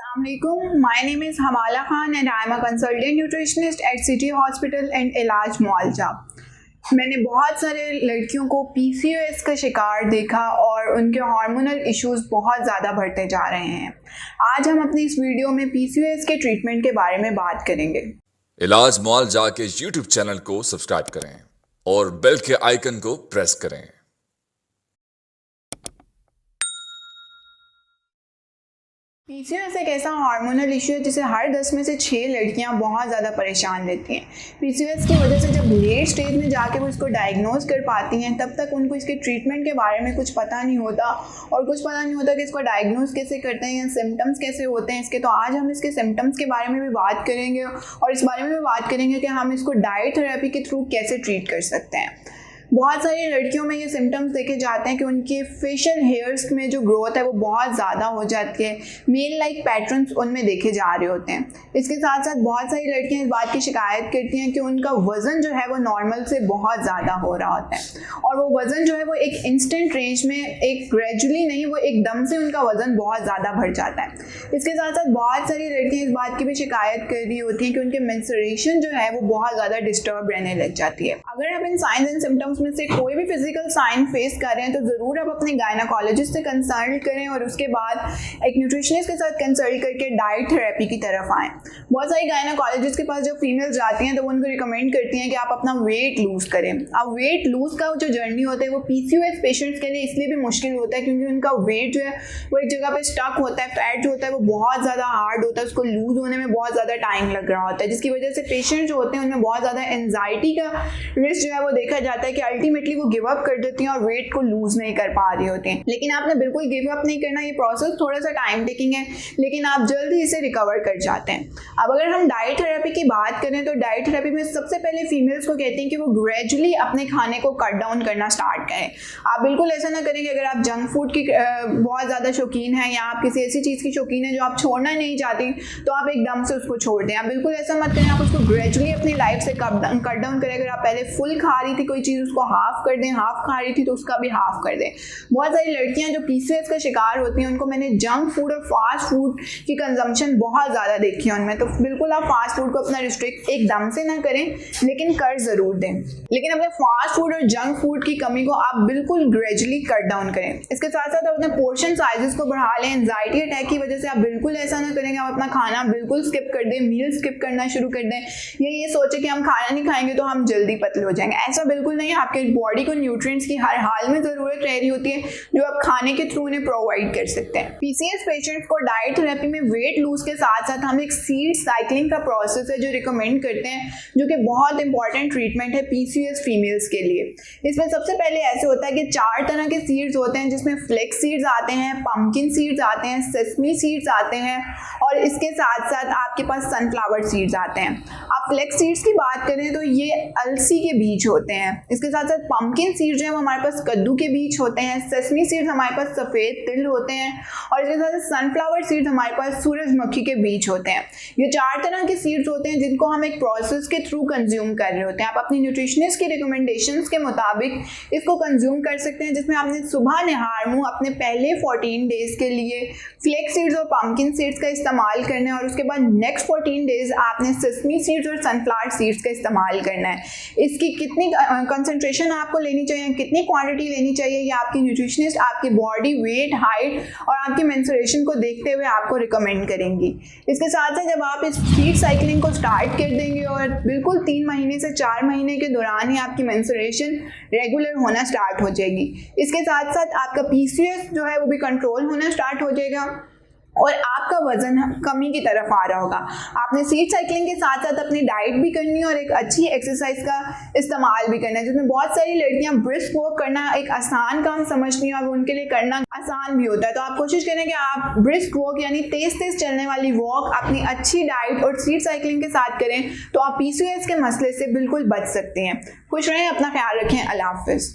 Assalamualaikum. My name is Hamala Khan and I am a consultant nutritionist at City Hospital and इलाज मुआलजा। मैंने बहुत सारे लड़कियों को PCOS का शिकार देखा और उनके हार्मोनल इश्यूज बहुत ज़्यादा बढ़ते जा रहे हैं। आज हम अपनी इस वीडियो में PCOS के ट्रीटमेंट के बारे में बात करेंगे। इलाज मुआलजा के YouTube चैनल को सब्सक्राइब करें और बेल के आइकन को प्रेस करें। PCOS एक ऐसा हार्मोनल इशू है जिसे हर 10 में से 6 लड़कियां बहुत ज़्यादा परेशान रहती हैं। PCOS की वजह से जब लेट स्टेज में जाके वो इसको डायग्नोज कर पाती हैं तब तक उनको इसके ट्रीटमेंट के बारे में कुछ पता नहीं होता और कुछ पता नहीं होता कि इसको डायग्नोज कैसे करते हैं या सिम्टम्स कैसे होते हैं इसके। तो आज हम इसके सिम्टम्स के बारे में भी बात करेंगे और इस बारे में भी बात करेंगे कि हम इसको डाइट थेरेपी के थ्रू कैसे ट्रीट कर सकते हैं। बहुत सारी लड़कियों में ये सिम्टम्स देखे जाते हैं कि उनके फेशियल हेयर्स में जो ग्रोथ है वो बहुत ज़्यादा हो जाती है, मेल लाइक पैटर्न्स उनमें देखे जा रहे होते हैं। इसके साथ साथ बहुत सारी लड़कियां इस बात की शिकायत करती हैं कि उनका वज़न जो है वो नॉर्मल से बहुत ज़्यादा हो रहा होता है और वो वज़न जो है वो एक इंस्टेंट रेंज में, एक ग्रेजुअली नहीं, वो एकदम से उनका वज़न बहुत ज़्यादा बढ़ जाता है। इसके साथ साथ बहुत सारी लड़कियाँ इस बात की भी शिकायत कर रही होती हैं कि उनके मेंस्ट्रुएशन जो है वो बहुत ज़्यादा डिस्टर्ब रहने लग जाती है। अगर आप इन साइंस एंड सिम्टम्स में से कोई भी फिजिकल साइन फेस कर रहे हैं तो ज़रूर आप अपने गायनाकोलॉजिस्ट से कंसल्ट करें और उसके बाद एक न्यूट्रिशनिस्ट के साथ कंसल्ट करके डाइट थेरेपी की तरफ आएँ। बहुत सारी गायनाकोलॉजिस्ट के पास जब फीमेल्स जाती हैं तो वो उनको रिकमेंड करती हैं कि आप अपना वेट लूज़ करें। अब वेट लूज़ का जो जर्नी होता है वो PCOS पेशेंट्स के लिए इसलिए भी मुश्किल होता है क्योंकि उनका वेट जो है वो एक जगह पे स्टक होता है। फैट जो होता है वो बहुत ज़्यादा हार्ड होता है, उसको लूज़ होने में बहुत ज़्यादा टाइम लग रहा होता है, जिसकी वजह से पेशेंट जो होते हैं उनमें बहुत ज़्यादा एंजाइटी का रिस्क जो है वो देखा जाता है कि अल्टीमेटली वो गिव अप कर देती हैं और वेट को लूज नहीं कर पा रही होती हैं। लेकिन आपने बिल्कुल गिव अप नहीं करना, ये प्रोसेस थोड़ा सा टाइम टेकिंग है लेकिन आप जल्दी इसे रिकवर कर जाते हैं। अब अगर हम डाइट थेरेपी की बात करें तो डाइट थेरेपी में सबसे पहले फीमेल्स को कहते हैं कि वो ग्रेजुअली अपने खाने को कट डाउन करना स्टार्ट करें। आप बिल्कुल ऐसा ना करें कि अगर आप जंक फूड की बहुत ज़्यादा शौकीन हैं या आप किसी ऐसी चीज़ की शौकीन है जो आप छोड़ना नहीं चाहती तो आप एकदम से उसको छोड़ दें। आप बिल्कुल ऐसा मत करें, आप उसको ग्रेजुअली अपनी लाइफ से कट डाउन करें। अगर आप पहले फुल खा रही थी कोई चीज़ उसको हाफ कर दें, हाफ खा रही थी तो उसका भी हाफ कर दें। बहुत सारी लड़कियां जो PCOS का शिकार होती हैं उनको मैंने जंक फूड और फास्ट फूड की कंजम्पशन बहुत ज़्यादा देखी है उनमें। तो बिल्कुल आप फास्ट फूड को अपना रिस्ट्रिक्ट एकदम से ना करें लेकिन कर ज़रूर दें। लेकिन अपने फास्ट फूड और जंक फूड की कमी को आप बिल्कुल ग्रेजुअली कट डाउन करें। इसके साथ साथ अपने पोर्शन साइजेस को बढ़ा लें। एंजाइटी अटैक की वजह से आप बिल्कुल ऐसा ना करें कि आप अपना खाना बिल्कुल स्किप कर दें, मील स्किप करना शुरू कर दें या ये सोचें कि हम खाना नहीं खाएंगे तो हम जल्दी पतले हो जाएंगे। ऐसा बिल्कुल नहीं है। आपके बॉडी को न्यूट्रिएंट्स की हर हाल में ज़रूरत रह रही होती है जो आप खाने के थ्रू उन्हें प्रोवाइड कर सकते हैं। PCOS पेशेंट्स को डाइट थेरेपी में वेट लूज के साथ साथ हम एक सीड साइक्लिंग का प्रोसेस है जो रिकमेंड करते हैं, जो कि बहुत इंपॉर्टेंट ट्रीटमेंट है PCOS फीमेल्स के लिए। इसमें सबसे पहले ऐसे होता है कि 4 तरह के सीड्स होते हैं जिसमें फ्लेक्स सीड्स आते हैं, पंपकिन सीड्स आते हैं, सेसमी सीड्स आते हैं और इसके साथ साथ आपके पास सनफ्लावर सीड्स आते हैं। आप फ्लेक्स सीड्स की बात करें तो ये अलसी के बीज होते हैं। इसके साथ साथ पंपकिन सीड्स जो है वो हमारे पास कद्दू के बीज होते हैं, सेसमी सीड्स हमारे पास सफ़ेद तिल होते हैं और इसके साथ सनफ्लावर सीड्स हमारे पास सूरजमुखी के बीज होते हैं। ये 4 तरह के सीड्स होते हैं जिनको हम एक प्रोसेस के थ्रू कंज्यूम कर रहे होते हैं। आप अपनी न्यूट्रिशनिस्ट की रिकमेंडेशंस के मुताबिक इसको कंज्यूम कर सकते हैं, जिसमें आपने सुबह निहार मुँह अपने पहले 14 डेज़ के लिए फ्लेक्स सीड्स और पंपकिन सीड्स का इस्तेमाल करना है और उसके बाद नेक्स्ट 14 डेज़ आपने सेसमी सीड्स और सनफ्लावर सीड्स का इस्तेमाल करना है। इसकी कितनी कंसनट्रेशन आपको लेनी चाहिए, कितनी क्वांटिटी लेनी चाहिए, ये आपकी न्यूट्रिशनिस्ट आपकी बॉडी वेट, हाइट और आपकी मेंस्ट्रुएशन को देखते हुए आपको रिकमेंड करेंगी। इसके साथ साथ जब आप इस फीड साइकिलिंग को स्टार्ट कर देंगे और बिल्कुल 3 महीने से 4 महीने के दौरान ही आपकी मेंस्ट्रुएशन रेगुलर होना स्टार्ट हो जाएगी। इसके साथ साथ आपका PCOS जो है वो भी कंट्रोल होना स्टार्ट हो जाएगा और आपका वजन कमी की तरफ आ रहा होगा। आपने सीड साइकिलिंग के साथ साथ अपनी डाइट भी करनी है और एक अच्छी एक्सरसाइज का इस्तेमाल भी करना है, जिसमें बहुत सारी लड़कियां ब्रिस्क वॉक करना एक आसान काम समझती हैं और उनके लिए करना आसान भी होता है। तो आप कोशिश करें कि आप ब्रिस्क वॉक यानी तेज तेज चलने वाली वॉक अपनी अच्छी डाइट और सीड साइकिलिंग के साथ करें तो आप PCOS के मसले से बिल्कुल बच सकते हैं। खुश रहें, अपना ख्याल रखें। अल्लाह हाफिज़।